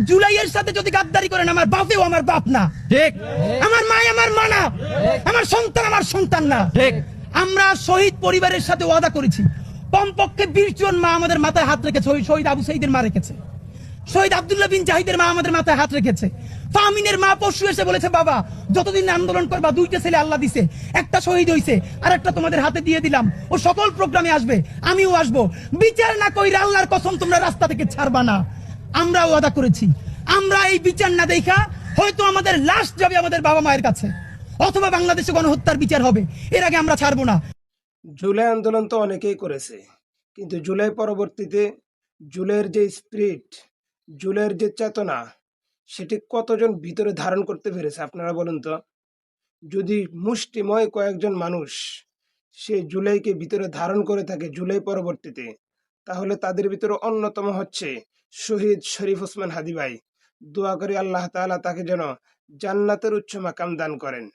জুলাইয়ের সাথে যদি গাদ্দারি করেন, আমার বাপেও আমার বাপ না, ঠিক আমার মা আমার মা না, আমার সন্তান আমার সন্তান না। ঠিক। আমরা শহীদ পরিবারের সাথে ওয়াদা করেছি, কমপক্ষে 20 জন মা আমাদের মাথায় হাত রেখেছে। শহীদ আবু সাইদের মা রেখেছে, শহীদ আব্দুল্লাহ বিন জাহিদের মা আমাদের মাথায় হাত রেখেছে। ফাহমিনের মা পরশু এসে বলেছে, বাবা যতদিন আন্দোলন করবা, 2টা ছেলে আল্লাহ দিছে, একটা শহীদ হইছে, আর একটা তোমাদের হাতে দিয়ে দিলাম, ও সকল প্রোগ্রামে আসবে, আমিও আসবো, বিচার না কইরা আল্লাহর কসম তোমরা রাস্তা থেকে ছাড়বা না। আমরা ওয়াদা করেছি, আমরা এই বিচার না দেখা হয়তো আমাদের লাশ যাবে আমাদের বাবা মায়ের কাছে, অথবা বাংলাদেশে গণহত্যার বিচার হবে, এর আগে আমরা ছাড়বো না। জুলাই আন্দোলন তো অনেকেই করেছে, কিন্তু জুলাই পরবর্তীতে জুলাইয়ের যে স্পিরিট, জুলাইয়ের যে চেতনা, সেটি কতজন ভিতরে ধারণ করতে পেরেছে আপনারা বলুন তো। যদি মুষ্টিময় কয়েকজন মানুষ সে জুলাইকে ভিতরে ধারণ করে থাকে জুলাই পরবর্তীতে, তাহলে তাদের ভিতরে অন্যতম হচ্ছে শহীদ শরীফ ওসমান হাদী ভাই। দোয়া করি আল্লাহ তাআলা তাকে যেন জান্নাতের উচ্চ মাকাম দান করেন।